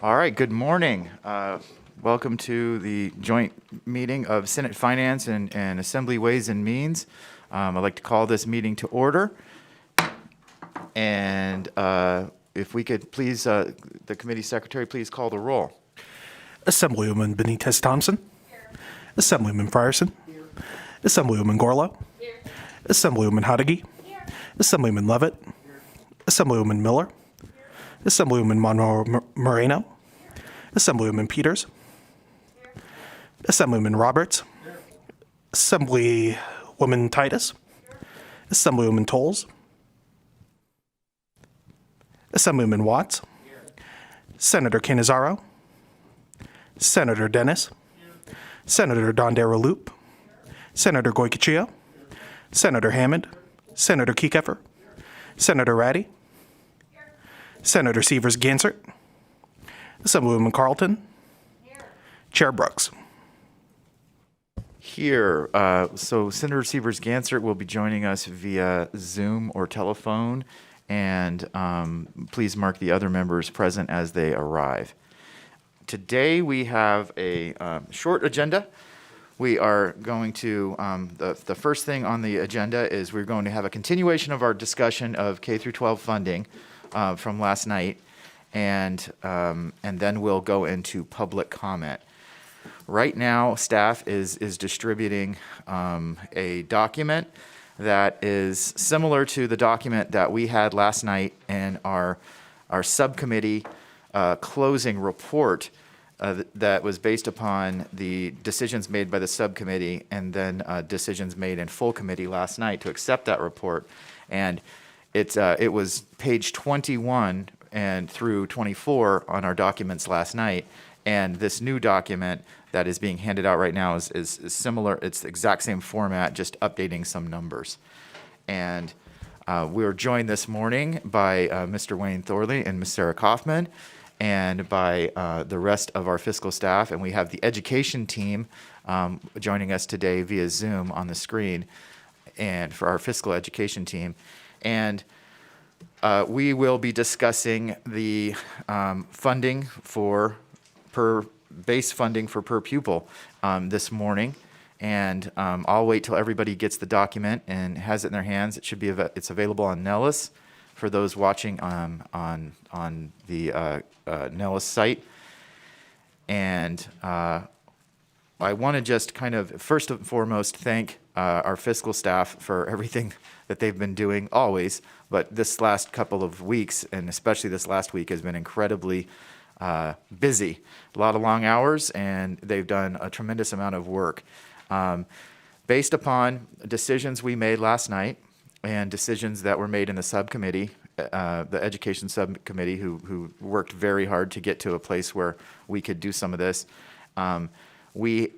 All right, good morning. Welcome to the joint meeting of Senate Finance and Assembly Ways and Means. I'd like to call this meeting to order. And if we could please, the committee secretary, please call the roll. Assemblywoman Benitez Thompson. Here. Assemblyman Frierson. Here. Assemblywoman Gorlow. Here. Assemblywoman Hodeggy. Here. Assemblyman Levitt. Here. Assemblywoman Miller. Here. Assemblywoman Monroe Moreno. Here. Assemblywoman Peters. Here. Assemblyman Roberts. Here. Assemblywoman Titus. Here. Assemblywoman Tolles. Assemblyman Watts. Here. Senator Canizaro. Senator Dennis. Here. Senator Dondero Loop. Here. Senator Goycochea. Here. Senator Hammond. Here. Senator Kiekefer. Here. Senator Ratty. Here. Senator Severs Gansert. Assemblywoman Carlton. Here. Chair Brooks. Here. So Senator Severs Gansert will be joining us via Zoom or telephone. And please mark the other members present as they arrive. Today we have a short agenda. We are going to, the first thing on the agenda is we're going to have a continuation of our discussion of K through 12 funding from last night, and then we'll go into public comment. Right now, staff is distributing a document that is similar to the document that we had last night in our subcommittee closing report that was based upon the decisions made by the subcommittee and then decisions made in full committee last night to accept that report. And it was page 21 and through 24 on our documents last night. And this new document that is being handed out right now is similar. It's the exact same format, just updating some numbers. And we're joined this morning by Mr. Wayne Thorley and Ms. Sarah Kaufman, and by the rest of our fiscal staff. And we have the education team joining us today via Zoom on the screen, and for our fiscal education team. And we will be discussing the funding for base funding for per pupil this morning. And I'll wait till everybody gets the document and has it in their hands. It should be it's available on Nellis for those watching on the Nellis site. And I want to just kind of first and foremost thank our fiscal staff for everything that they've been doing always, but this last couple of weeks, and especially this last week, has been incredibly busy. A lot of long hours, and they've done a tremendous amount of work. Based upon decisions we made last night and decisions that were made in the subcommittee, the education subcommittee, who worked very hard to get to a place where we could do some of this, we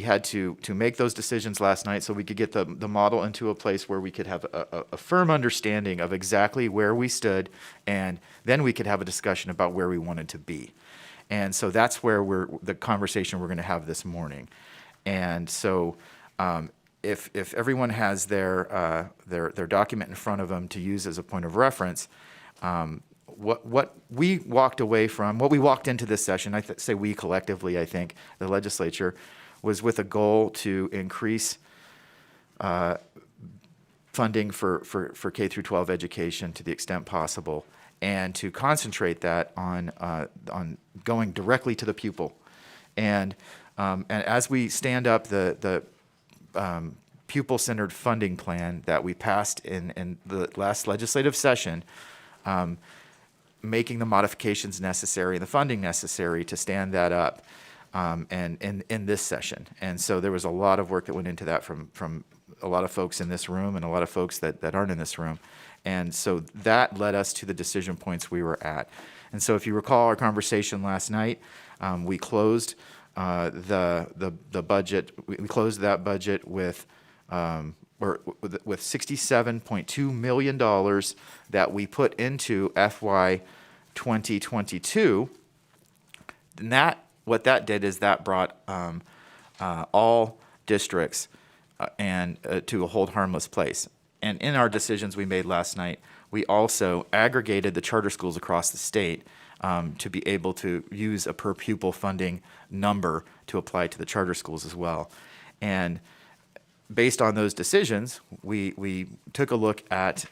had to make those decisions last night so we could get the model into a place where we could have a firm understanding of exactly where we stood, and then we could have a discussion about where we wanted to be. And so that's where the conversation we're going to have this morning. And so if everyone has their document in front of them to use as a point of reference, what we walked away from, what we walked into this session, say we collectively, I think, the legislature, was with a goal to increase funding for K through 12 education to the extent possible, and to concentrate that on going directly to the pupil. And as we stand up the pupil-centered funding plan that we passed in the last legislative session, making the modifications necessary and the funding necessary to stand that up and in this session. And so there was a lot of work that went into that from a lot of folks in this room and a lot of folks that aren't in this room. And so that led us to the decision points we were at. And so if you recall our conversation last night, we closed the budget. We closed that budget with $67.2 million that we put into FY 2022. And what that did is that brought all districts to a hold harmless place. And in our decisions we made last night, we also aggregated the charter schools across the state to be able to use a per pupil funding number to apply to the charter schools as well. And based on those decisions, we took a look at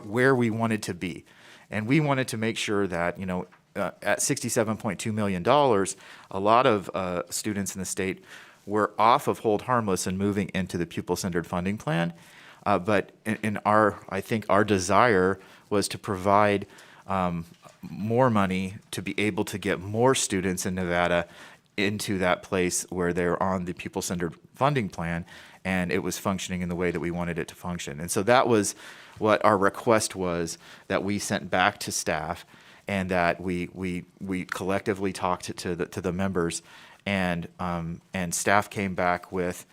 where we wanted to be. And we wanted to make sure that, at $67.2 million, a lot of students in the state were off of hold harmless and moving into the pupil-centered funding plan. But I think our desire was to provide more money to be able to get more students in Nevada into that place where they're on the pupil-centered funding plan, and it was functioning in the way that we wanted it to function. And so that was what our request was, that we sent back to staff, and that we collectively talked to the members, and staff came back with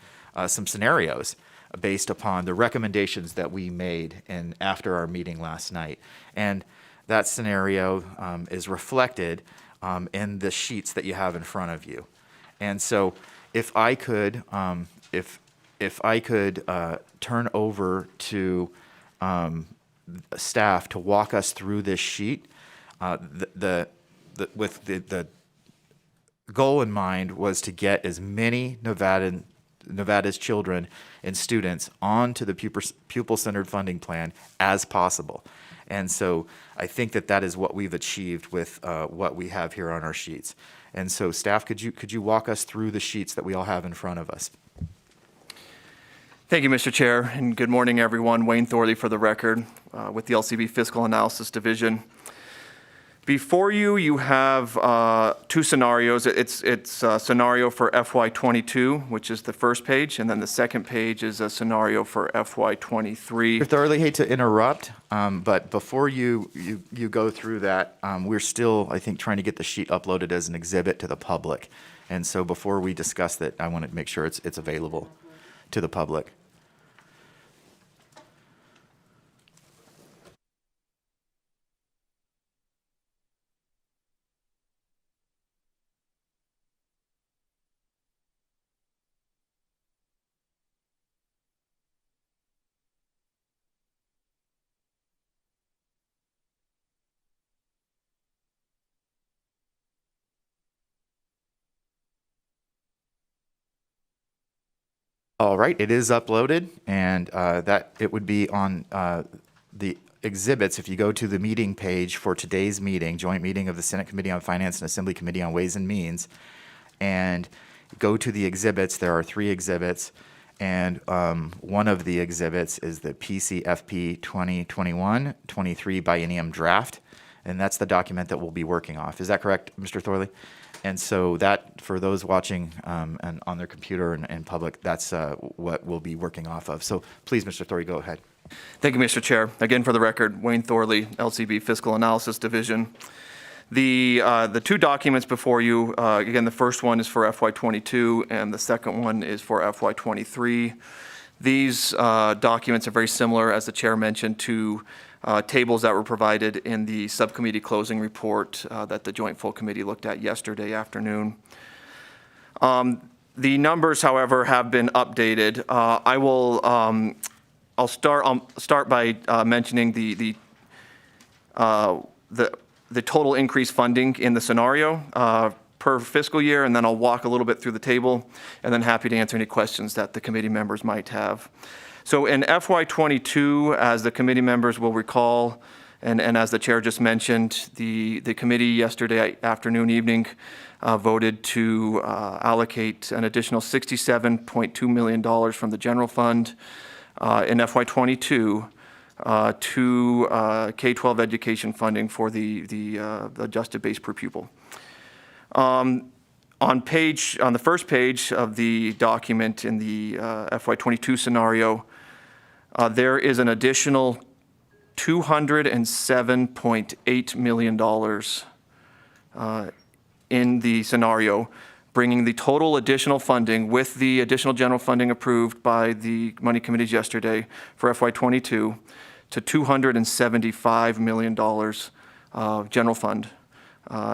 some scenarios based upon the recommendations that we made after our meeting last night. And that scenario is reflected in the sheets that you have in front of you. And so if I could turn over to staff to walk us through this sheet, with the goal in mind was to get as many Nevada's children and students onto the pupil-centered funding plan as possible. And so I think that is what we've achieved with what we have here on our sheets. And so staff, could you walk us through the sheets that we all have in front of us? Thank you, Mr. Chair, and good morning, everyone. Wayne Thorley for the record with the LCB Fiscal Analysis Division. Before you, you have two scenarios. It's a scenario for FY22, which is the first page, and then the second page is a scenario for FY23. I thoroughly hate to interrupt, but before you go through that, we're still, I think, trying to get the sheet uploaded as an exhibit to the public. And so before we discuss that, I want to make sure it's available to the public. All right, it is uploaded, and that it would be on the exhibits. If you go to the meeting page for today's meeting, joint meeting of the Senate Committee on Finance and Assembly Committee on Ways and Means, and go to the exhibits, there are 3 exhibits, and one of the exhibits is the PCFP 2021-23 Biennium Draft, and that's the document that we'll be working off. Is that correct, Mr. Thorley? And so that, for those watching and on their computer and in public, that's what we'll be working off of. So please, Mr. Thorley, go ahead. Thank you, Mr. Chair. Again, for the record, Wayne Thorley, LCB Fiscal Analysis Division. The two documents before you, again, the first one is for FY22 and the second one is for FY23. These documents are very similar, as the chair mentioned, to tables that were provided in the subcommittee closing report that the Joint Full Committee looked at yesterday afternoon. The numbers, however, have been updated. I'll start by mentioning the total increased funding in the scenario per fiscal year, and then I'll walk a little bit through the table, and then happy to answer any questions that the committee members might have. So in FY22, as the committee members will recall, and as the chair just mentioned, the committee yesterday afternoon, evening, voted to allocate an additional $67.2 million from the general fund in FY22 to K-12 education funding for the adjusted base per pupil. On the first page of the document in the FY22 scenario, there is an additional $207.8 million in the scenario, bringing the total additional funding with the additional general funding approved by the money committees yesterday for FY22 to $275 million general fund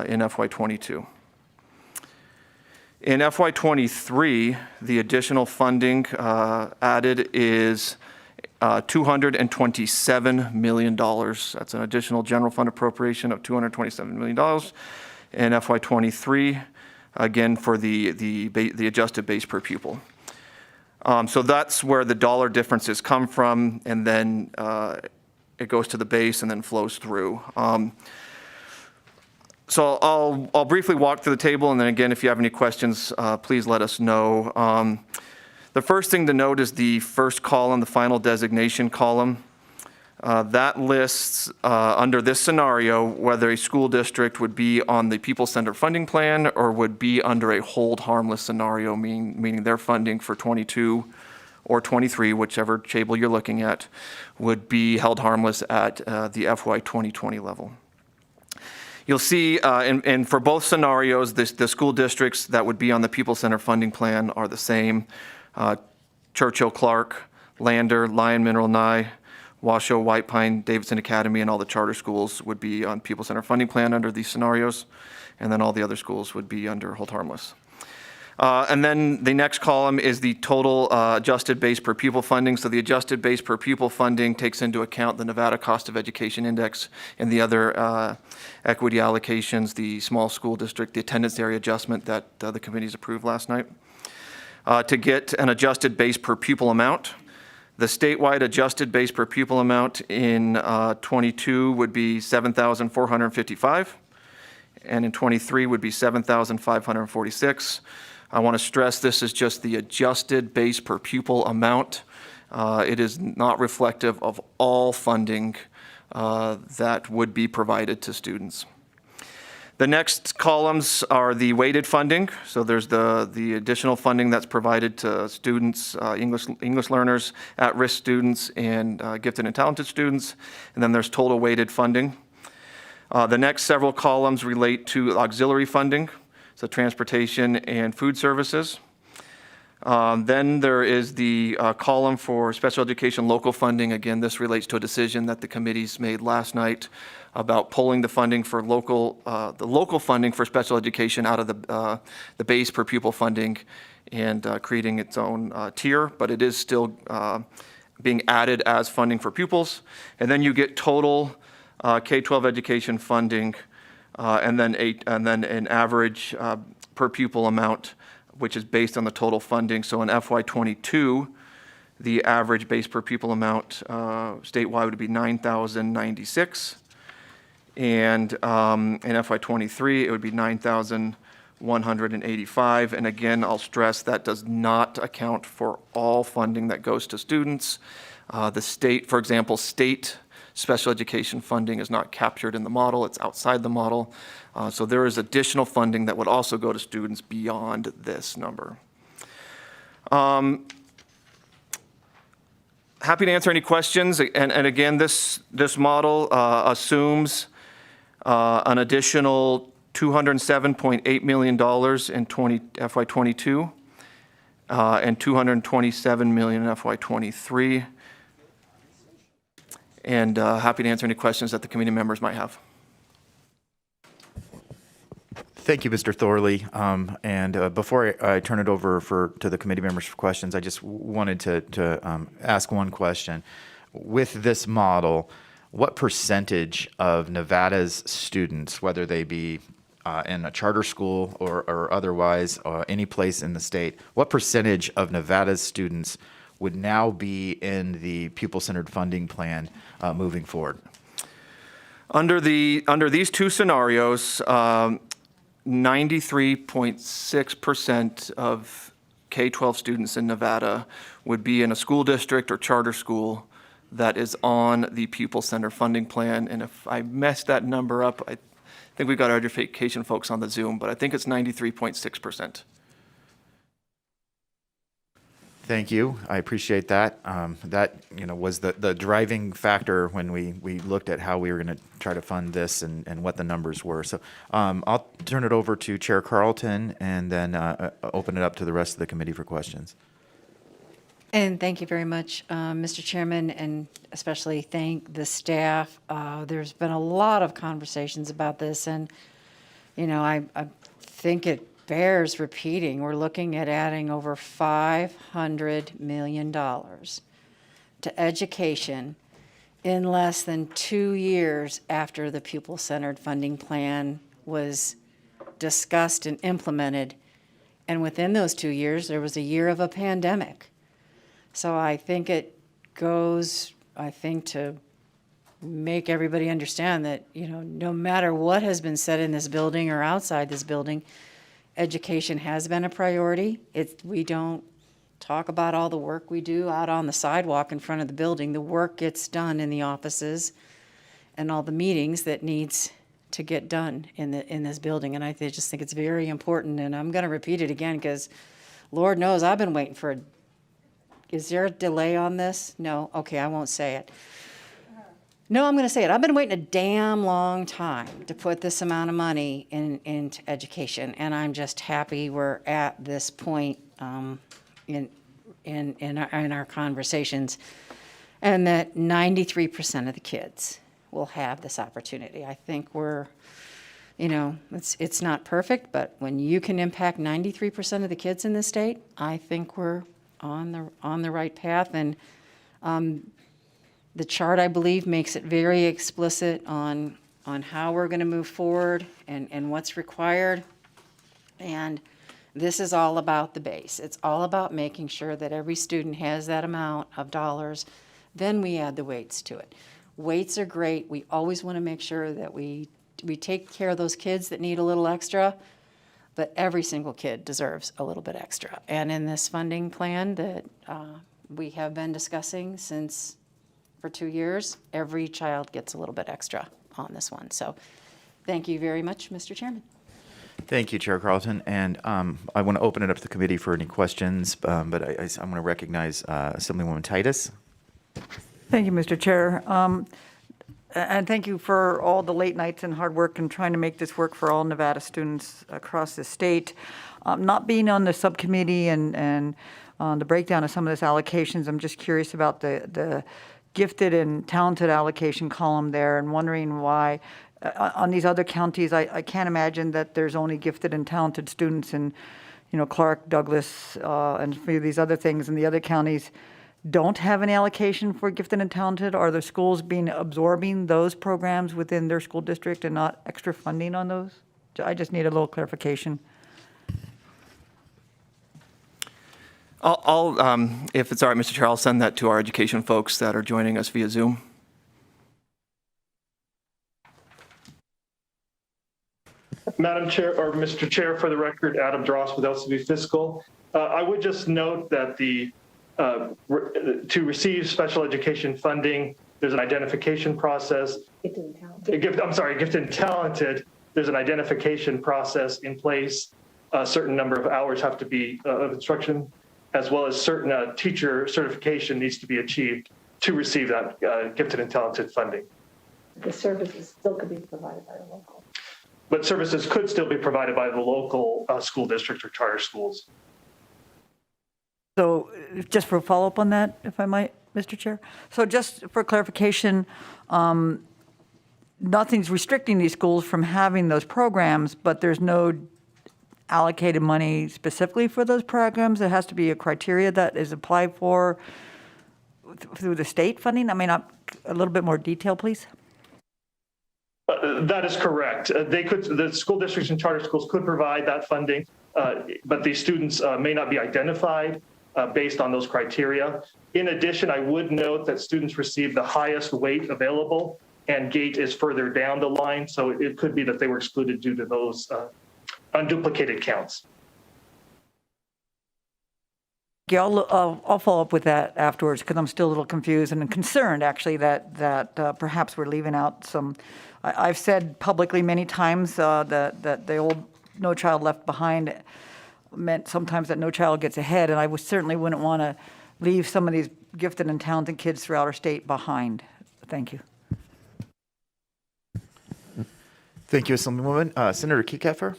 in FY22. In FY23, the additional funding added is $227 million. That's an additional general fund appropriation of $227 million in FY23, again, for the adjusted base per pupil. So that's where the dollar differences come from, and then it goes to the base and then flows through. So I'll briefly walk through the table, and then again, if you have any questions, please let us know. The first thing to note is the first column, the final designation column. That lists, under this scenario, whether a school district would be on the People-Centered Funding Plan or would be under a hold harmless scenario, meaning their funding for 22 or 23, whichever table you're looking at, would be held harmless at the FY 2020 level. You'll see, and for both scenarios, the school districts that would be on the People-Centered Funding Plan are the same. Churchill, Clark, Lander, Lyon, Mineral Nye, Washoe, White Pine, Davidson Academy, and all the charter schools would be on People-Centered Funding Plan under these scenarios, and then all the other schools would be under hold harmless. And then the next column is the total adjusted base per pupil funding. So the adjusted base per pupil funding takes into account the Nevada Cost of Education Index and the other equity allocations, the small school district, the attendance area adjustment that the committees approved last night. To get an adjusted base per pupil amount, the statewide adjusted base per pupil amount in 22 would be $7,455, and in 23 would be $7,546. I want to stress this is just the adjusted base per pupil amount. It is not reflective of all funding that would be provided to students. The next columns are the weighted funding. So there's the additional funding that's provided to students, English learners, at-risk students, and gifted and talented students. And then there's total weighted funding. The next several columns relate to auxiliary funding, so transportation and food services. Then there is the column for special education local funding. Again, this relates to a decision that the committees made last night about pulling the funding for the local funding for special education out of the base per pupil funding and creating its own tier, but it is still being added as funding for pupils. And then you get total K-12 education funding, and then an average per pupil amount, which is based on the total funding. So in FY22, the average base per pupil amount statewide would be $9,096. And in FY23, it would be $9,185. And again, I'll stress that does not account for all funding that goes to students. The state, for example, state special education funding is not captured in the model. It's outside the model. So there is additional funding that would also go to students beyond this number. Happy to answer any questions. And again, this model assumes an additional $207.8 million in FY22 and $227 million in FY23. And happy to answer any questions that the committee members might have. Thank you, Mr. Thorley. And before I turn it over to the committee members for questions, I just wanted to ask one question. With this model, what percentage of Nevada's students, whether they be in a charter school or otherwise, any place in the state, what percentage of Nevada's students would now be in the pupil-centered funding plan moving forward? Under these two scenarios, 93.6% of K-12 students in Nevada would be in a school district or charter school that is on the pupil-centered funding plan. And if I messed that number up, I think we've got our education folks on the Zoom, but I think it's 93.6%. Thank you. I appreciate that. That was the driving factor when we looked at how we were going to try to fund this and what the numbers were. So I'll turn it over to Chair Carlton and then open it up to the rest of the committee for questions. And thank you very much, Mr. Chairman, and especially thank the staff. There's been a lot of conversations about this, and I think it bears repeating. We're looking at adding over $500 million to education in less than 2 years after the pupil-centered funding plan was discussed and implemented. And within those 2 years, there was a year of a pandemic. So I think it goes, to make everybody understand that, no matter what has been said in this building or outside this building, education has been a priority. We don't talk about all the work we do out on the sidewalk in front of the building. The work gets done in the offices and all the meetings that needs to get done in this building. And I just think it's very important. And I'm going to repeat it again because Lord knows I've been waiting for is there a delay on this? No? Okay, I won't say it. No, I'm going to say it. I've been waiting a damn long time to put this amount of money into education. And I'm just happy we're at this point in our conversations, and that 93% of the kids will have this opportunity. I think we're, it's not perfect, but when you can impact 93% of the kids in this state, I think we're on the right path. And the chart, I believe, makes it very explicit on how we're going to move forward and what's required. And this is all about the base. It's all about making sure that every student has that amount of dollars. Then we add the weights to it. Weights are great. We always want to make sure that we take care of those kids that need a little extra, but every single kid deserves a little bit extra. And in this funding plan that we have been discussing for 2 years, every child gets a little bit extra on this one. So thank you very much, Mr. Chairman. Thank you, Chair Carlton. And I want to open it up to the committee for any questions, but I want to recognize Assemblywoman Titus. Thank you, Mr. Chair. And thank you for all the late nights and hard work in trying to make this work for all Nevada students across the state. Not being on the subcommittee and on the breakdown of some of those allocations, I'm just curious about the gifted and talented allocation column there and wondering why on these other counties, I can't imagine that there's only gifted and talented students in, Clark, Douglas, and a few of these other things, and the other counties don't have an allocation for gifted and talented. Are the schools absorbing those programs within their school district and not extra funding on those? I just need a little clarification. If it's all right, Mr. Chair, I'll send that to our education folks that are joining us via Zoom. Madam Chair, or Mr. Chair, for the record, Adam Dross with LCB Fiscal. I would just note that to receive special education funding, there's an identification process. Gifted and talented. There's an identification process in place. A certain number of hours have to be of instruction, as well as certain teacher certification needs to be achieved to receive that gifted and talented funding. The services still could be provided by the local. But services could still be provided by the local school district or charter schools. So just for a follow-up on that, if I might, Mr. Chair. So just for clarification, nothing's restricting these schools from having those programs, but there's no allocated money specifically for those programs. There has to be a criteria that is applied for through the state funding. I mean, a little bit more detail, please. That is correct. The school districts and charter schools could provide that funding, but the students may not be identified based on those criteria. In addition, I would note that students receive the highest weight available, and gate is further down the line, so it could be that they were excluded due to those unduplicated counts. Yeah, I'll follow up with that afterwards because I'm still a little confused and concerned, actually, that perhaps we're leaving out some. I've said publicly many times that the old No Child Left Behind meant sometimes that no child gets ahead, and I certainly wouldn't want to leave some of these gifted and talented kids throughout our state behind. Thank you. Thank you, Assemblywoman. Senator Kekeffer.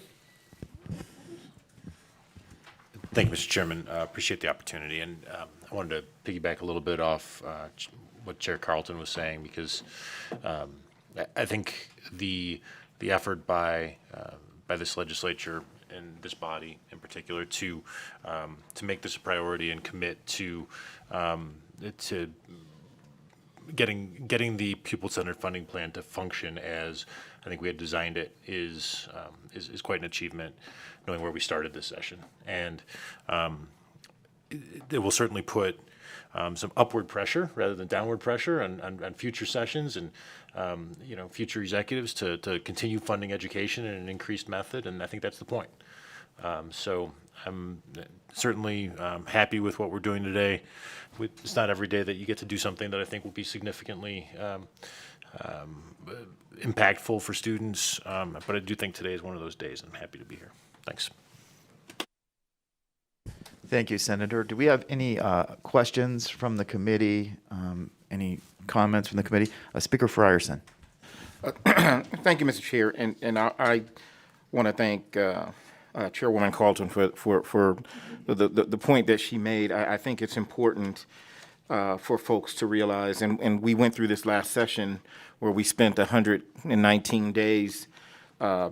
Thank you, Mr. Chairman. Appreciate the opportunity. And I wanted to piggyback a little bit off what Chair Carlton was saying, because I think the effort by this legislature and this body in particular to make this a priority and commit to getting the pupil-centered funding plan to function as I think we had designed it is quite an achievement, knowing where we started this session. And it will certainly put some upward pressure rather than downward pressure on future sessions and future executives to continue funding education in an increased method, and I think that's the point. So I'm certainly happy with what we're doing today. It's not every day that you get to do something that I think will be significantly impactful for students, but I do think today is one of those days, and I'm happy to be here. Thanks. Thank you, Senator. Do we have any questions from the committee? Any comments from the committee? Speaker Frierson. Thank you, Mr. Chair, and I want to thank Chairwoman Carlton for the point that she made. I think it's important for folks to realize, and we went through this last session where we spent 119 days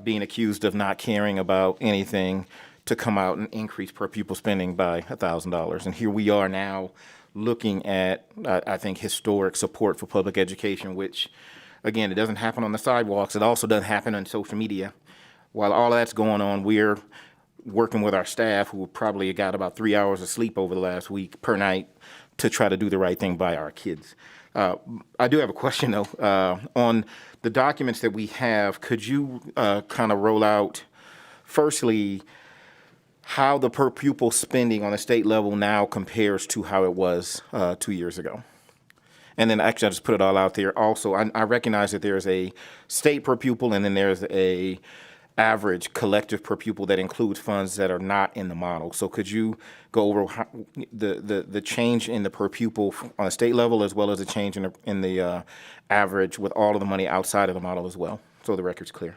being accused of not caring about anything to come out and increase per pupil spending by $1,000. And here we are now looking at, I think, historic support for public education, which, again, it doesn't happen on the sidewalks. It also doesn't happen on social media. While all that's going on, we're working with our staff, who probably got about 3 hours of sleep over the last week per night, to try to do the right thing by our kids. I do have a question, though. On the documents that we have, could you kind of roll out, firstly, how the per pupil spending on a state level now compares to how it was 2 years ago? And then actually, I'll just put it all out there. Also, I recognize that there's a state per pupil, and then there's a average collective per pupil that includes funds that are not in the model. So could you go over how, the change in the per pupil on a state level, as well as the change in the average with all of the money outside of the model as well, so the record's clear?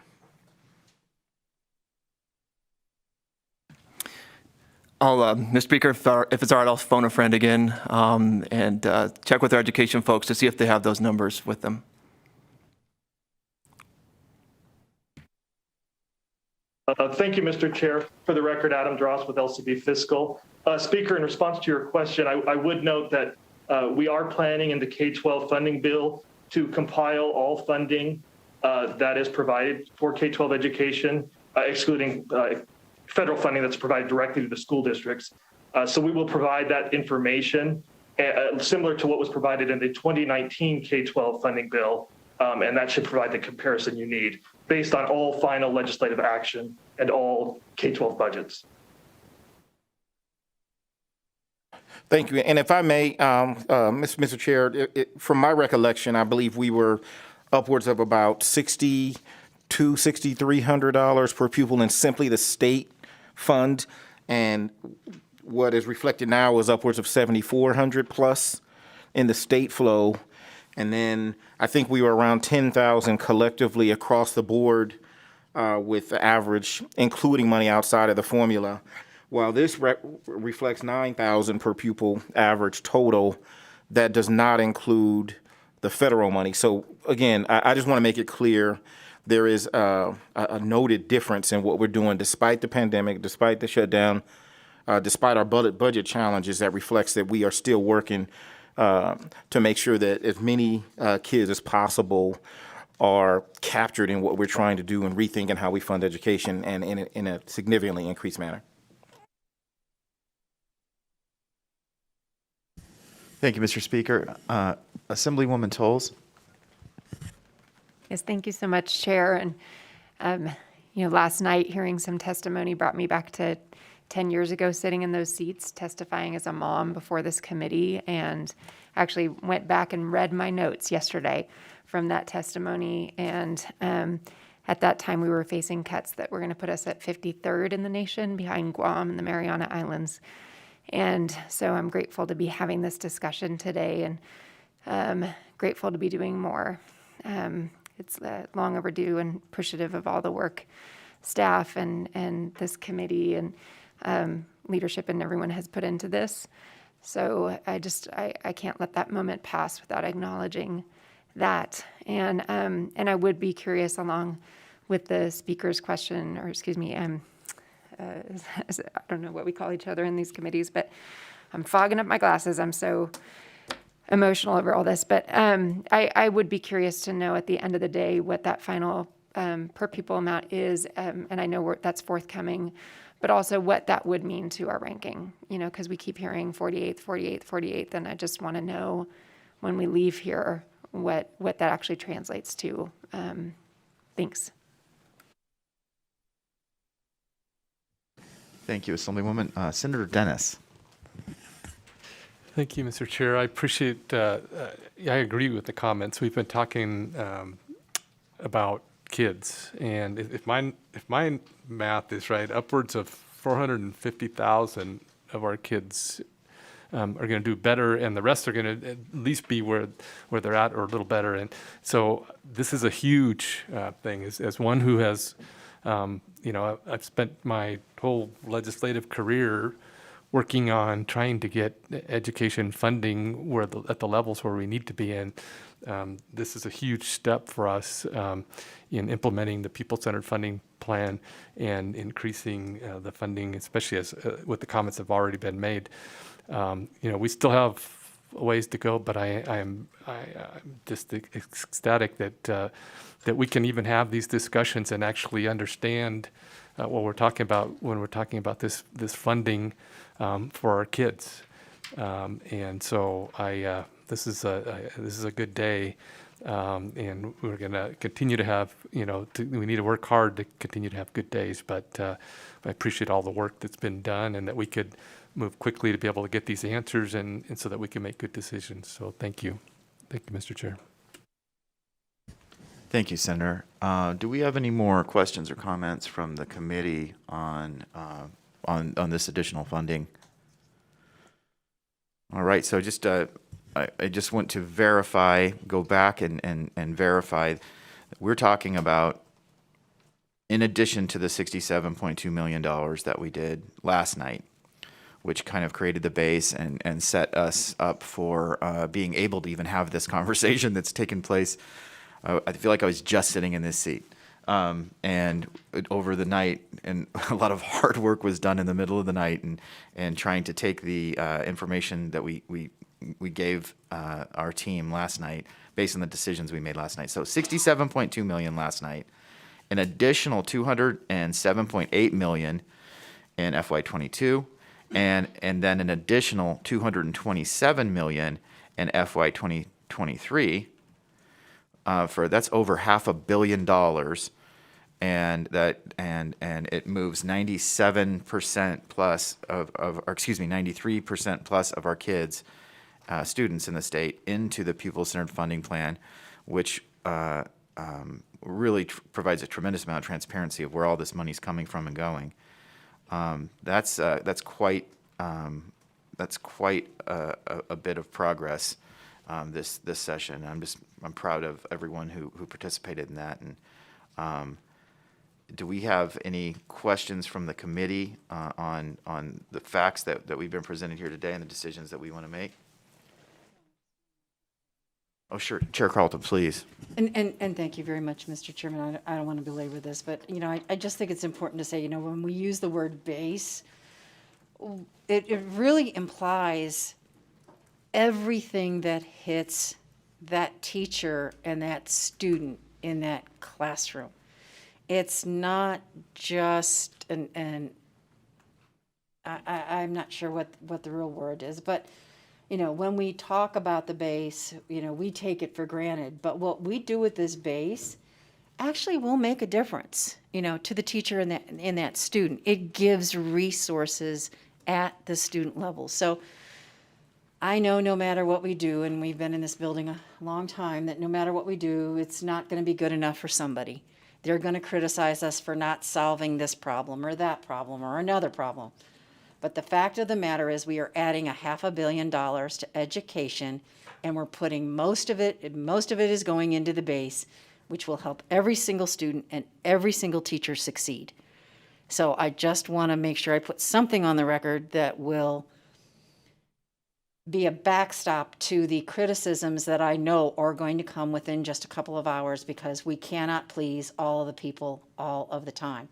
Mr. Speaker, if it's all right, I'll phone a friend again and check with our education folks to see if they have those numbers with them. Thank you, Mr. Chair. For the record, Adam Dross with LCB Fiscal. Speaker, in response to your question, I would note that we are planning in the K-12 funding bill to compile all funding that is provided for K-12 education, excluding federal funding that's provided directly to the school districts. So we will provide that information similar to what was provided in the 2019 K-12 funding bill, and that should provide the comparison you need based on all final legislative action and all K-12 budgets. Thank you. And if I may, Mr. Chair, from my recollection, I believe we were upwards of about $6,200, $6,300 per pupil in simply the state fund, and what is reflected now is upwards of $7,400 plus in the state flow. And then I think we were around 10,000 collectively across the board with the average, including money outside of the formula. While this reflects 9,000 per pupil average total, that does not include the federal money. So again, I just want to make it clear there is a noted difference in what we're doing despite the pandemic, despite the shutdown, despite our budget challenges. That reflects that we are still working to make sure that as many kids as possible are captured in what we're trying to do and rethinking how we fund education, and in a significantly increased manner. Thank you, Mr. Speaker. Assemblywoman Tolles. Yes, thank you so much, Chair. And, last night hearing some testimony brought me back to 10 years ago, sitting in those seats, testifying as a mom before this committee, and actually went back and read my notes yesterday from that testimony. And at that time, we were facing cuts that were going to put us at 53rd in the nation, behind Guam and the Mariana Islands. And so I'm grateful to be having this discussion today, and grateful to be doing more. It's long overdue, and appreciative of all the work staff and this committee and leadership and everyone has put into this. So I can't let that moment pass without acknowledging that. And I would be curious, along with the speaker's question, or excuse me, I don't know what we call each other in these committees, but I'm fogging up my glasses. I'm so emotional over all this, but I would be curious to know at the end of the day what that final per pupil amount is, and I know that's forthcoming, but also what that would mean to our ranking, because we keep hearing 48th, 48th, 48th, and I just want to know when we leave here what that actually translates to. Thanks. Thank you, Assemblywoman. Senator Dennis. Thank you, Mr. Chair. I appreciate, I agree with the comments. We've been talking about kids, and if my math is right, upwards of 450,000 of our kids are going to do better, and the rest are going to at least be where they're at or a little better. And so this is a huge thing. As one who has, I've spent my whole legislative career working on trying to get education funding at the levels where we need to be in. This is a huge step for us in implementing the people-centered funding plan and increasing the funding, especially as with the comments that have already been made. We still have a ways to go, but I'm just ecstatic that we can even have these discussions and actually understand what we're talking about when we're talking about this funding for our kids. And so this is a good day, and we're going to continue to have, we need to work hard to continue to have good days, but I appreciate all the work that's been done and that we could move quickly to be able to get these answers and so that we can make good decisions. So thank you. Thank you, Mr. Chair. Thank you, Senator. Do we have any more questions or comments from the committee on this additional funding? All right, so just I just want to go back and verify. We're talking about, in addition to the $67.2 million that we did last night, which kind of created the base and set us up for being able to even have this conversation that's taken place. I feel like I was just sitting in this seat. And over the night, and a lot of hard work was done in the middle of the night and trying to take the information that we gave our team last night based on the decisions we made last night. So $67.2 million last night, an additional $207.8 million in FY22, and then an additional $227 million in FY2023. That's over $500 million, and it moves 97% plus or 93% plus of our kids, students in the state, into the pupil-centered funding plan, which really provides a tremendous amount of transparency of where all this money is coming from and going. That's quite a bit of progress. This session. I'm proud of everyone who participated in that. And do we have any questions from the committee on the facts that we've been presented here today and the decisions that we want to make? Oh, sure, Chair Carlton, please. And thank you very much, Mr. Chairman. I don't want to belabor this, but I just think it's important to say, when we use the word base, it really implies everything that hits that teacher and that student in that classroom. It's not just I'm not sure what the real word is, but when we talk about the base, we take it for granted. But what we do with this base actually will make a difference, to the teacher and that student. It gives resources at the student level. So I know no matter what we do, and we've been in this building a long time, that no matter what we do, it's not going to be good enough for somebody. They're going to criticize us for not solving this problem or that problem or another problem. But the fact of the matter is we are adding $500 million to education, and we're putting most of it is going into the base, which will help every single student and every single teacher succeed. So I just want to make sure I put something on the record that will be a backstop to the criticisms that I know are going to come within just a couple of hours, because we cannot please all of the people all of the time.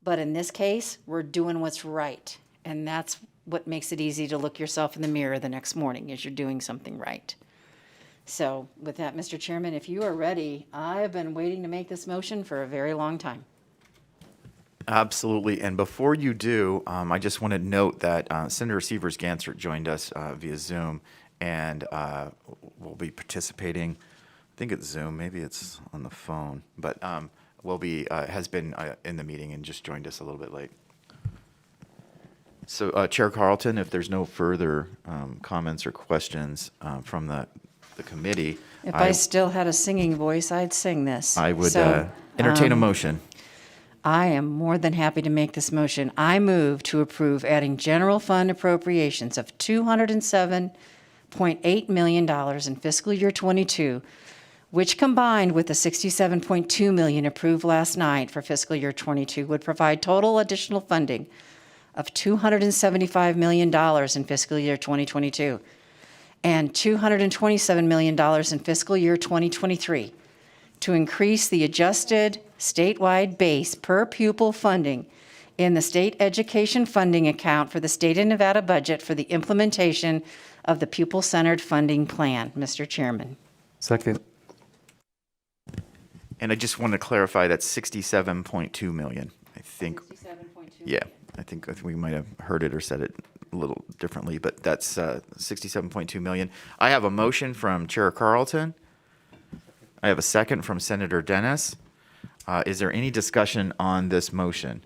But in this case, we're doing what's right, and that's what makes it easy to look yourself in the mirror the next morning as you're doing something right. So with that, Mr. Chairman, if you are ready, I have been waiting to make this motion for a very long time. Absolutely. And before you do, I just want to note that Senator Severs Gansert joined us via Zoom and will be participating. I think it's Zoom, maybe it's on the phone, but has been in the meeting and just joined us a little bit late. So Chair Carlton, if there's no further comments or questions from the committee, If I still had a singing voice, I'd sing this. I would So, entertain a motion. I am more than happy to make this motion. I move to approve adding general fund appropriations of $207.8 million in fiscal year '22, which combined with the $67.2 million approved last night for fiscal year '22 would provide total additional funding of $275 million in fiscal year 2022 and $227 million in fiscal year 2023 to increase the adjusted statewide base per pupil funding in the state education funding account for the state of Nevada budget for the implementation of the pupil-centered funding plan. Mr. Chairman. Second. And I just want to clarify that's 67.2 million. I think. 67.2. Yeah, I think we might have heard it or said it a little differently, but that's 67.2 million. I have a motion from Chair Carlton. I have a second from Senator Dennis. Is there any discussion on this motion?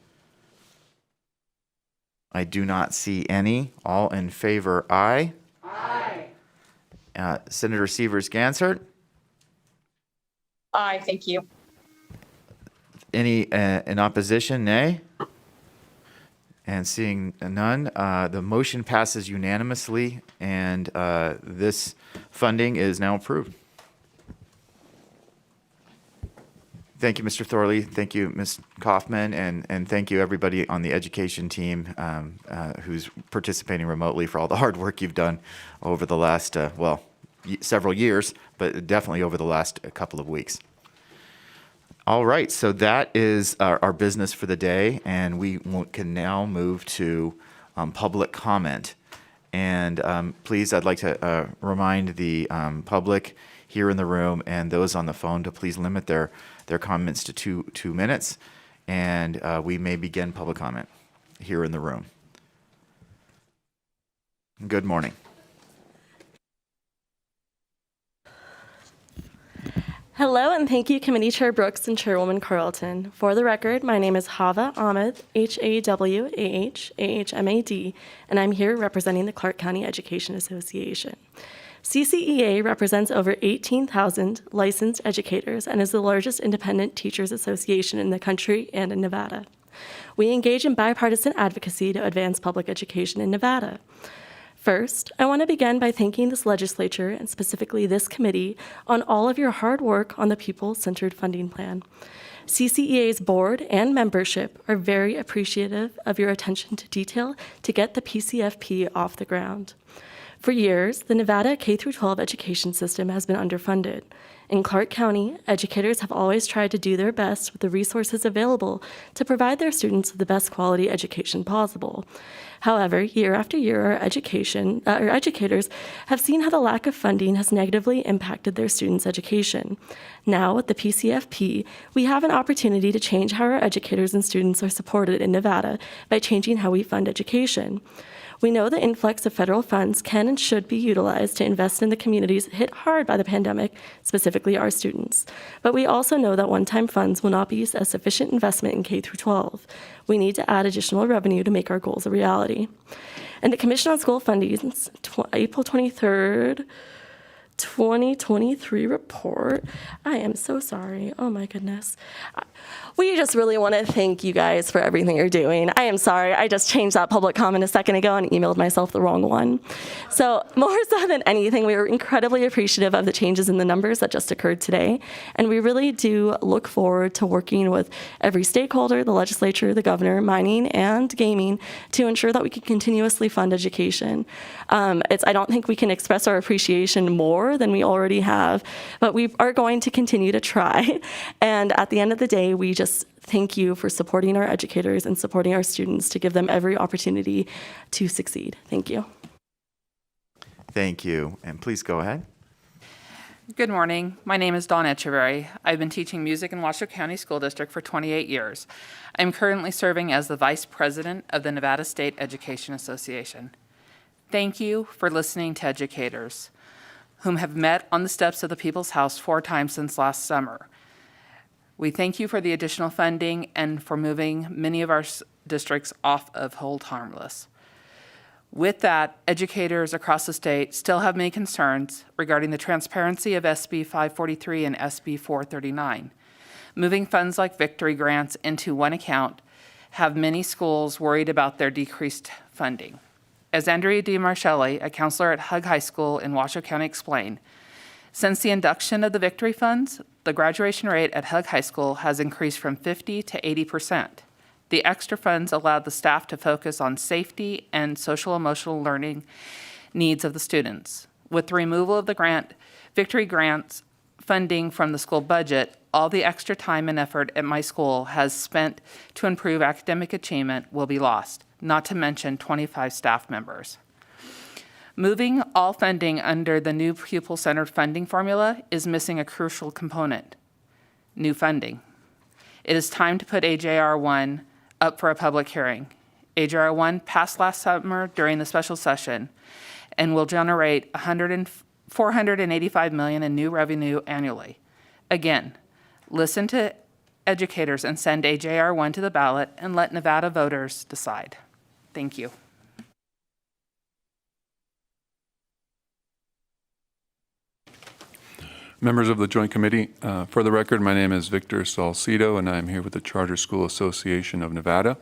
I do not see any. All in favor, aye. Aye. Senator Severs Gansert. Aye, thank you. Any in opposition, nay? And seeing none, the motion passes unanimously, and this funding is now approved. Thank you, Mr. Thorley. Thank you, Ms. Kaufman, and thank you, everybody on the education team who's participating remotely for all the hard work you've done over the last, several years, but definitely over the last couple of weeks. All right, so that is our business for the day, and we can now move to public comment. And please, I'd like to remind the public here in the room and those on the phone to please limit their comments to two minutes, and we may begin public comment here in the room. Good morning. Hello, and thank you, Committee Chair Brooks and Chairwoman Carlton. For the record, my name is Hava Ahmed, Hawah, AHMAD, and I'm here representing the Clark County Education Association. CCEA represents over 18,000 licensed educators and is the largest independent teachers association in the country and in Nevada. We engage in bipartisan advocacy to advance public education in Nevada. First, I want to begin by thanking this legislature, and specifically this committee, on all of your hard work on the pupil-centered funding plan. CCEA's board and membership are very appreciative of your attention to detail to get the PCFP off the ground. For years, the Nevada K-12 education system has been underfunded. In Clark County, educators have always tried to do their best with the resources available to provide their students with the best quality education possible. However, year after year, our educators have seen how the lack of funding has negatively impacted their students' education. Now, with the PCFP, we have an opportunity to change how our educators and students are supported in Nevada by changing how we fund education. We know the influx of federal funds can and should be utilized to invest in the communities hit hard by the pandemic, specifically our students. But we also know that one-time funds will not be used as sufficient investment in K-12. We need to add additional revenue to make our goals a reality. And the Commission on School Funding's April 23rd, 2023 report. I am so sorry. Oh my goodness. We just really want to thank you guys for everything you're doing. I am sorry. I just changed that public comment a second ago and emailed myself the wrong one. So more so than anything, we are incredibly appreciative of the changes in the numbers that just occurred today. And we really do look forward to working with every stakeholder, the legislature, the governor, mining, and gaming to ensure that we can continuously fund education. I don't think we can express our appreciation more than we already have, but we are going to continue to try. And at the end of the day, we just thank you for supporting our educators and supporting our students to give them every opportunity to succeed. Thank you. Thank you. And please go ahead. Good morning. My name is Dawn Echeverry. I've been teaching music in Washoe County School District for 28 years. I'm currently serving as the Vice President of the Nevada State Education Association. Thank you for listening to educators whom have met on the steps of the People's House 4 times since last summer. We thank you for the additional funding and for moving many of our districts off of hold harmless. With that, educators across the state still have many concerns regarding the transparency of SB 543 and SB 439. Moving funds like victory grants into one account have many schools worried about their decreased funding. As Andrea DiMarcelli, a counselor at Hug High School in Washoe County, explained, since the induction of the victory funds, the graduation rate at Hug High School has increased from 50 to 80%. The extra funds allowed the staff to focus on safety and social-emotional learning needs of the students. With the removal of the victory grants funding from the school budget, all the extra time and effort at my school has spent to improve academic achievement will be lost, not to mention 25 staff members. Moving all funding under the new pupil-centered funding formula is missing a crucial component: new funding. It is time to put AJR 1 up for a public hearing. AJR 1 passed last summer during the special session and will generate $485 million in new revenue annually. Again, listen to educators and send AJR 1 to the ballot and let Nevada voters decide. Thank you. Members of the Joint Committee, for the record, my name is Victor Salcido, and I'm here with the Charter School Association of Nevada.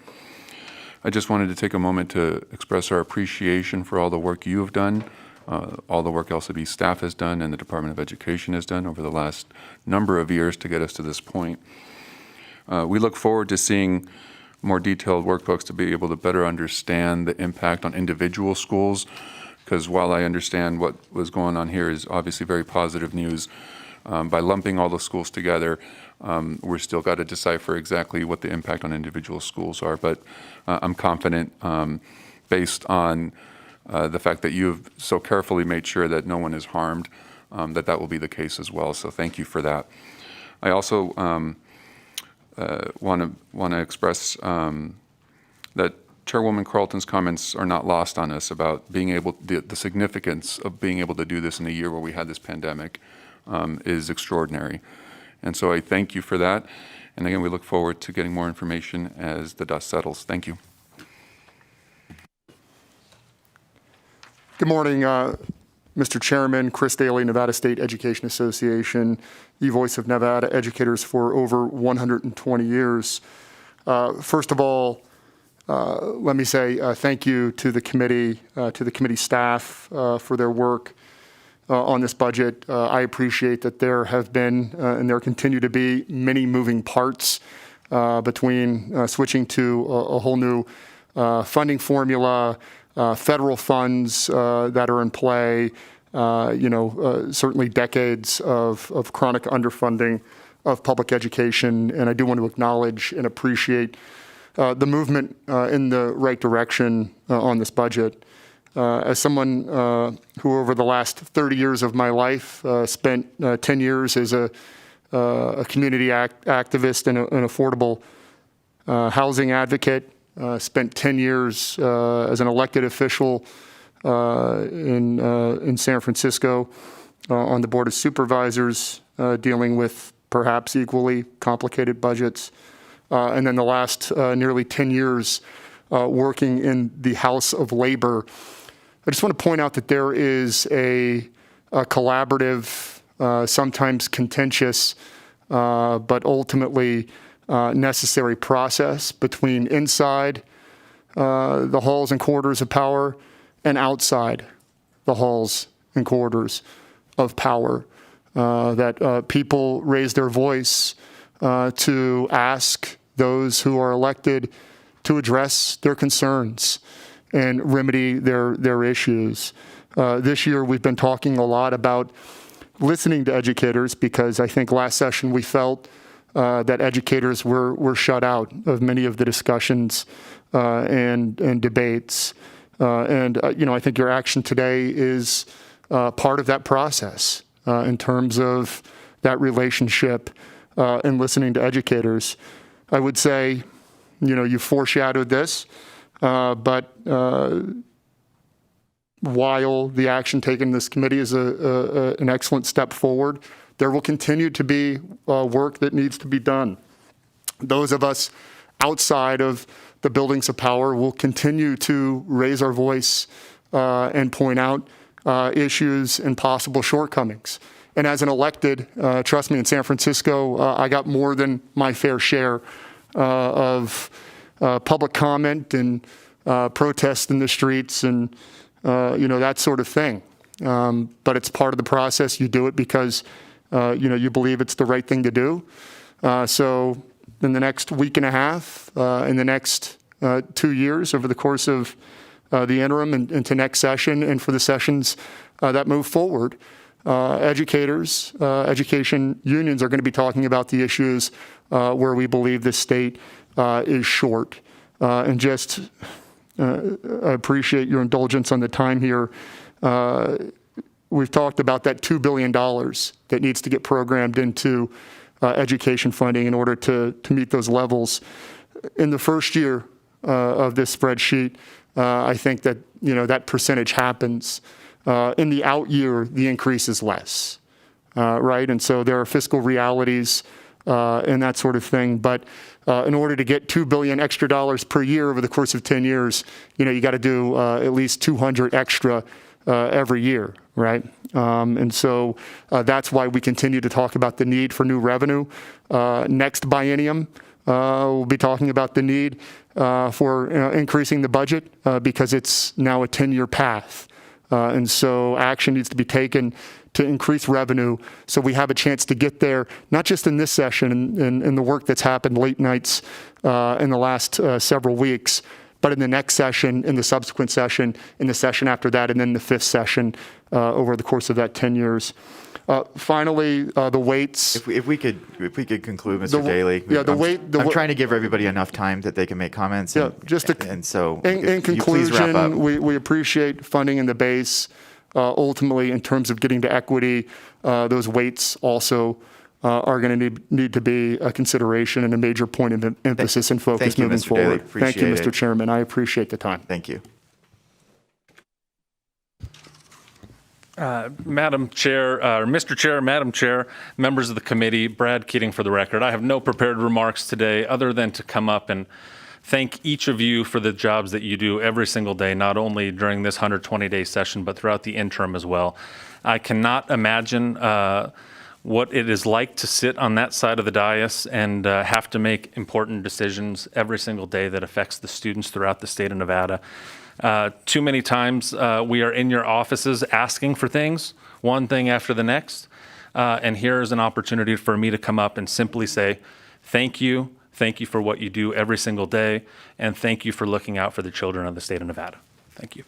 I just wanted to take a moment to express our appreciation for all the work you have done, all the work LCB staff has done and the Department of Education has done over the last number of years to get us to this point. We look forward to seeing more detailed workbooks to be able to better understand the impact on individual schools, because while I understand what was going on here is obviously very positive news, by lumping all the schools together, we're still got to decipher exactly what the impact on individual schools are. But I'm confident, based on the fact that you've so carefully made sure that no one is harmed, that will be the case as well. So thank you for that. I also want to express that Chairwoman Carlton's comments are not lost on us about being able, the significance of being able to do this in a year where we had this pandemic is extraordinary. And so I thank you for that. And again, we look forward to getting more information as the dust settles. Thank you. Good morning, Mr. Chairman, Chris Daly, Nevada State Education Association, the voice of Nevada educators for over 120 years. First of all, let me say thank you to the committee staff for their work on this budget. I appreciate that there have been and there continue to be many moving parts between switching to a whole new funding formula, federal funds that are in play, certainly decades of chronic underfunding of public education. And I do want to acknowledge and appreciate the movement in the right direction on this budget. As someone who over the last 30 years of my life spent 10 years as a community activist and an affordable housing advocate, spent 10 years as an elected official in San Francisco on the Board of Supervisors, dealing with perhaps equally complicated budgets. And then the last nearly 10 years working in the House of Labor. I just want to point out that there is a collaborative, sometimes contentious, but ultimately necessary process between inside the halls and corridors of power and outside the halls and corridors of power. That people raise their voice to ask those who are elected to address their concerns and remedy their issues. This year, we've been talking a lot about listening to educators, because I think last session we felt that educators were shut out of many of the discussions and debates. I think your action today is part of that process in terms of that relationship and listening to educators. I would say, you foreshadowed this, but while the action taken in this committee is an excellent step forward, there will continue to be work that needs to be done. Those of us outside of the buildings of power will continue to raise our voice and point out issues and possible shortcomings. And as an elected, trust me, in San Francisco, I got more than my fair share of public comment and protest in the streets and that sort of thing. But it's part of the process. You do it because you believe it's the right thing to do. So in the next week and a half, in the next 2 years, over the course of the interim and into next session, and for the sessions that move forward, educators, education unions are going to be talking about the issues where we believe the state is short. And just I appreciate your indulgence on the time here. We've talked about that $2 billion that needs to get programmed into education funding in order to meet those levels. In the first year of this spreadsheet, I think that that percentage happens. In the out year, the increase is less, right? And so there are fiscal realities and that sort of thing. But in order to get $2 billion extra dollars per year over the course of 10 years, you got to do at least 200 extra every year, right? And so that's why we continue to talk about the need for new revenue. Next biennium, we'll be talking about the need for increasing the budget because it's now a 10-year path. And so action needs to be taken to increase revenue so we have a chance to get there, not just in this session and the work that's happened late nights in the last several weeks, but in the next session, in the subsequent session, in the session after that, and then the fifth session over the course of that 10 years. Finally, the weights. If we could conclude, Mr. Daly. Yeah, I'm trying to give everybody enough time that they can make comments. Yeah, And so, in if you please wrap up. conclusion, we appreciate funding in the base. Ultimately, in terms of getting to equity, those weights also are going to need to be a consideration and a major point of emphasis and focus moving forward. Thank you, Mr. Chairman. I appreciate the time. Thank you. Madam Chair, or Mr. Chair, Madam Chair, members of the committee, Brad Keating for the record. I have no prepared remarks today other than to come up and thank each of you for the jobs that you do every single day, not only during this 120-day session, but throughout the interim as well. I cannot imagine what it is like to sit on that side of the dais and have to make important decisions every single day that affects the students throughout the state of Nevada. Too many times we are in your offices asking for things, one thing after the next, and here is an opportunity for me to come up and simply say, thank you for what you do every single day, and thank you for looking out for the children of the state of Nevada. Thank you.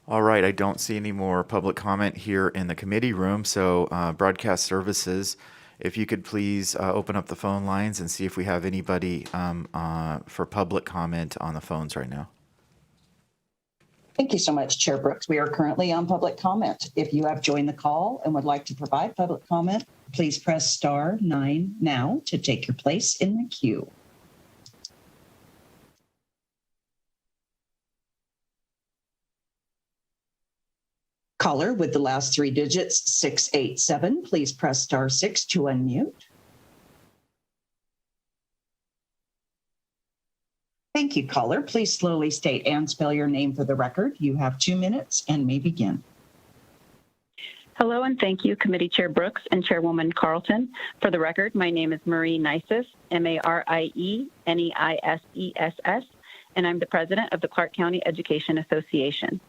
All right, I don't see any more public comment here in the committee room, so broadcast services, if you could please open up the phone lines and see if we have anybody for public comment on the phones right now. Thank you so much, Chair Brooks. We are currently on public comment. If you have joined the call and would like to provide public comment, please press *9 now to take your place in the queue. Caller with the last three digits, 687, please press *6 to unmute. Thank you, caller. Please slowly state and spell your name for the record. You have 2 minutes and may begin. Hello, and thank you, Committee Chair Brooks and Chairwoman Carlton. For the record, my name is Marie Nices, MARIE-NEISESS, and I'm the president of the Clark County Education Association.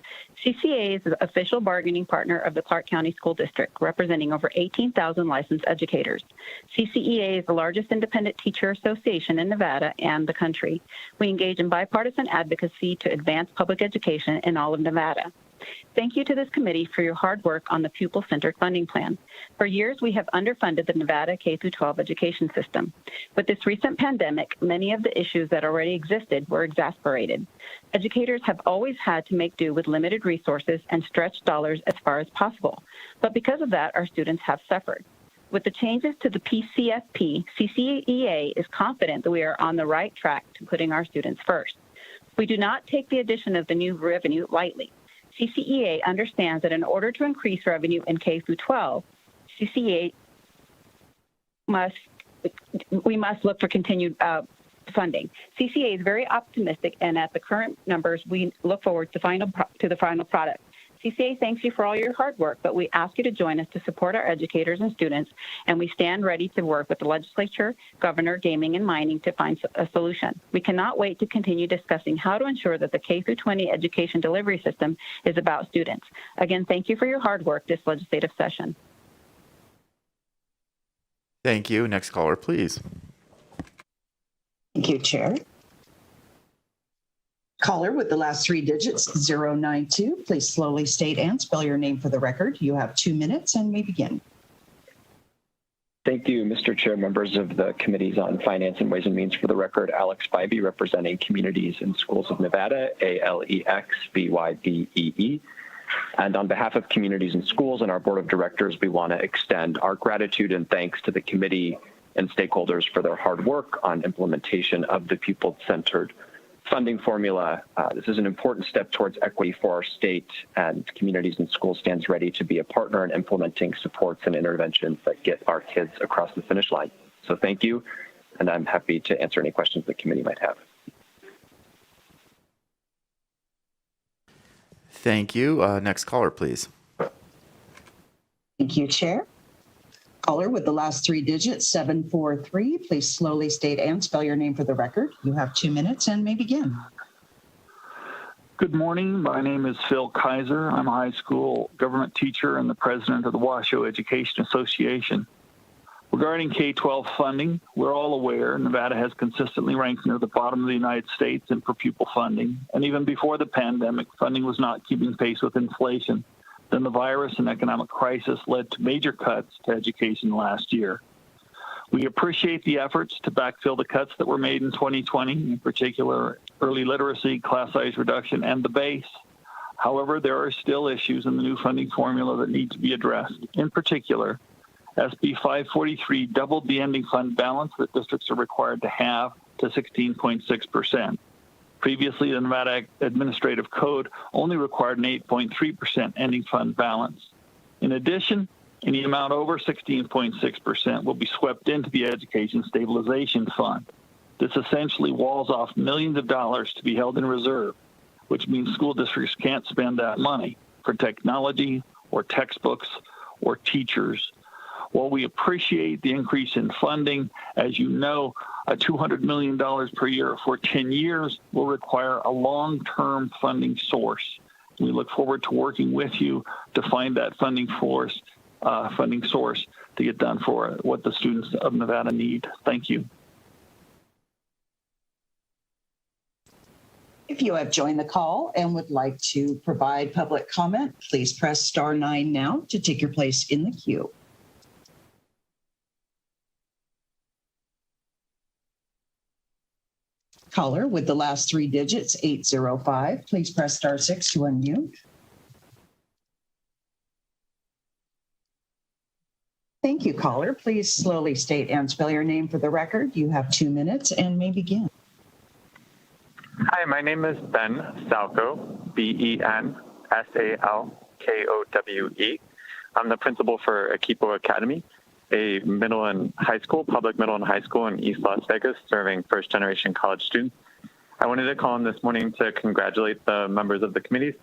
CCA is the official bargaining partner of the Clark County School District, representing over 18,000 licensed educators. CCEA is the largest independent teacher association in Nevada and the country. We engage in bipartisan advocacy to advance public education in all of Nevada. Thank you to this committee for your hard work on the pupil-centered funding plan. For years, we have underfunded the Nevada K-12 education system. With this recent pandemic, many of the issues that already existed were exacerbated. Educators have always had to make do with limited resources and stretch dollars as far as possible. But because of that, our students have suffered. With the changes to the PCFP, CCEA is confident that we are on the right track to putting our students first. We do not take the addition of the new revenue lightly. CCEA understands that in order to increase revenue in K-12, CCEA we must look for continued funding. CCEA is very optimistic, and at the current numbers, we look forward to the final product. CCA thanks you for all your hard work, but we ask you to join us to support our educators and students, and we stand ready to work with the legislature, governor, gaming, and mining to find a solution. We cannot wait to continue discussing how to ensure that the K-20 education delivery system is about students. Again, thank you for your hard work this legislative session. Thank you. Next caller, please. Thank you, Chair. Caller with the last three digits, 092. Please slowly state and spell your name for the record. You have 2 minutes and may begin. Thank you, Mr. Chair, members of the Committees on Finance and Ways and Means. For the record, Alex Bybee, representing Communities and Schools of Nevada, ALEXBYBEE. And on behalf of Communities and Schools and our Board of Directors, we want to extend our gratitude and thanks to the committee and stakeholders for their hard work on implementation of the pupil-centered funding formula. This is an important step towards equity for our state, and Communities and Schools stands ready to be a partner in implementing supports and interventions that get our kids across the finish line. So thank you, and I'm happy to answer any questions the committee might have. Thank you. Next caller, please. Thank you, Chair. Caller with the last three digits, 743. Please slowly state and spell your name for the record. You have 2 minutes and may begin. Good morning. My name is Phil Kaiser. I'm a high school government teacher and the president of the Washoe Education Association. Regarding K-12 funding, we're all aware Nevada has consistently ranked near the bottom of the United States in per pupil funding. And even before the pandemic, funding was not keeping pace with inflation. Then the virus and economic crisis led to major cuts to education last year. We appreciate the efforts to backfill the cuts that were made in 2020, in particular early literacy, class size reduction, and the base. However, there are still issues in the new funding formula that need to be addressed. In particular, SB 543 doubled the ending fund balance that districts are required to have to 16.6%. Previously, the Nevada Administrative Code only required an 8.3% ending fund balance. In addition, any amount over 16.6% will be swept into the Education Stabilization Fund. This essentially walls off millions of dollars to be held in reserve, which means school districts can't spend that money for technology or textbooks or teachers. While we appreciate the increase in funding, as you know, $200 million per year for 10 years will require a long-term funding source. We look forward to working with you to find that funding source to get done for what the students of Nevada need. Thank you. If you have joined the call and would like to provide public comment, please press star 9 now to take your place in the queue. Caller with the last three digits, 805. Please press star 6 to unmute. Thank you, caller. Please slowly state and spell your name for the record. You have 2 minutes and may begin. Hi, my name is Ben Salco, BenSalkowe. I'm the principal for Equipo Academy, a middle and high school, public middle and high school in East Las Vegas, serving first-generation college students. I wanted to call in this morning to congratulate the members of the committees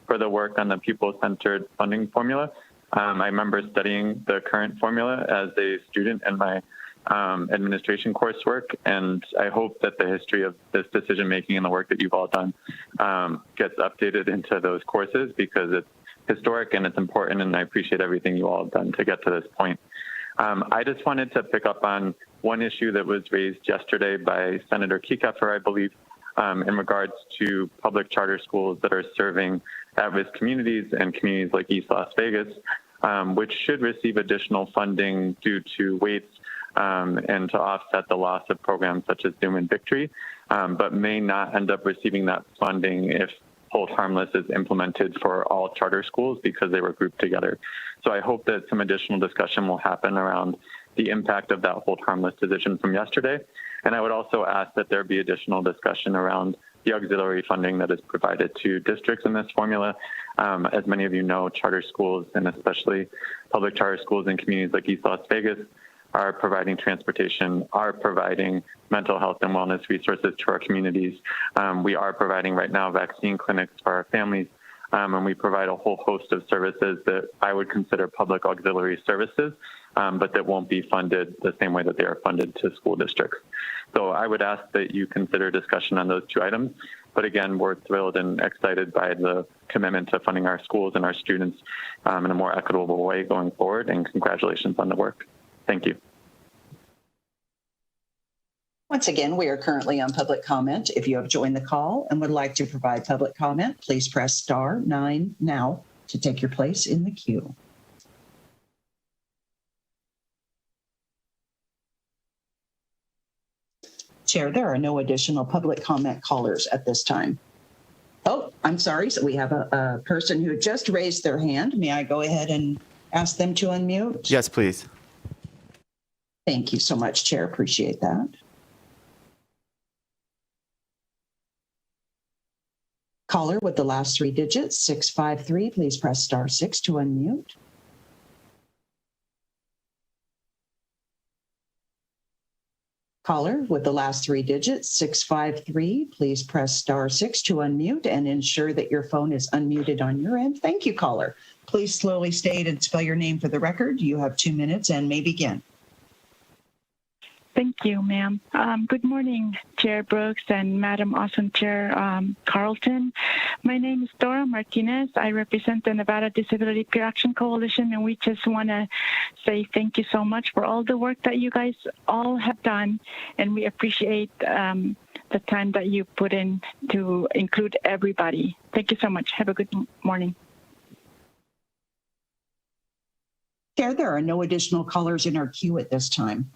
for the work on the pupil-centered funding formula. I remember studying the current formula as a student in my administration coursework, and I hope that the history of this decision-making and the work that you've all done gets updated into those courses, because it's historic and it's important, and I appreciate everything you all have done to get to this point. I just wanted to pick up on one issue that was raised yesterday by Senator Kieckhofer, I believe, in regards to public charter schools that are serving at-risk communities and communities like East Las Vegas, which should receive additional funding due to weights and to offset the loss of programs such as Zoom and Victory, but may not end up receiving that funding if Hold Harmless is implemented for all charter schools because they were grouped together. So I hope that some additional discussion will happen around the impact of that Hold Harmless decision from yesterday. And I would also ask that there be additional discussion around the auxiliary funding that is provided to districts in this formula. As many of you know, charter schools, and especially public charter schools in communities like East Las Vegas, are providing transportation, are providing mental health and wellness resources to our communities. We are providing right now vaccine clinics for our families, and we provide a whole host of services that I would consider public auxiliary services, but that won't be funded the same way that they are funded to school districts. So I would ask that you consider discussion on those two items. But again, we're thrilled and excited by the commitment to funding our schools and our students in a more equitable way going forward, and congratulations on the work. Thank you. Once again, we are currently on public comment. If you have joined the call and would like to provide public comment, please press *9 now to take your place in the queue. Chair, there are no additional public comment callers at this time. Oh, I'm sorry. So we have a person who just raised their hand. May I go ahead and ask them to unmute? Yes, please. Thank you so much, Chair. Appreciate that. Caller with the last three digits, 653, please press *6 to unmute. Caller with the last three digits, 653, please press *6 to unmute and ensure that your phone is unmuted on your end. Thank you, caller. Please slowly state and spell your name for the record. You have 2 minutes and may begin. Thank you, ma'am. Good morning, Chair Brooks and Madam Awesome Chair Carlton. My name is Dora Martinez. I represent the Nevada Disability Peer Action Coalition, and we just want to say thank you so much for all the work that you guys all have done, and we appreciate the time that you put in to include everybody. Thank you so much. Have a good morning. Chair, there are no additional callers in our queue at this time.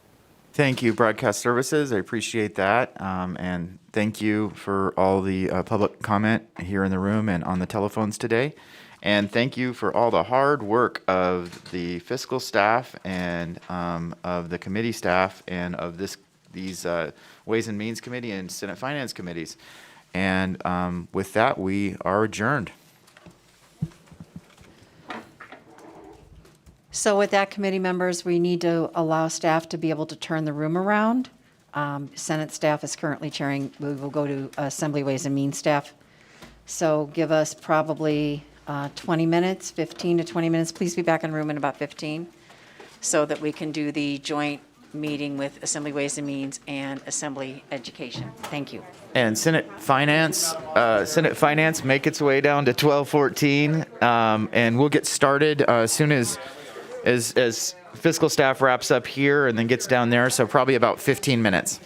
Thank you, Broadcast Services. I appreciate that. And thank you for all the public comment here in the room and on the telephones today. And thank you for all the hard work of the fiscal staff and of the committee staff and of these Ways and Means Committee and Senate Finance Committees. And with that, we are adjourned. So with that, committee members, we need to allow staff to be able to turn the room around. Senate staff is currently chairing. We will go to Assembly Ways and Means staff. So give us probably 20 minutes, 15 to 20 minutes. Please be back in the room in about 15 so that we can do the joint meeting with Assembly Ways and Means and Assembly Education. Thank you. And Senate Finance make its way down to 1214, and we'll get started as soon as fiscal staff wraps up here and then gets down there, so probably about 15 minutes.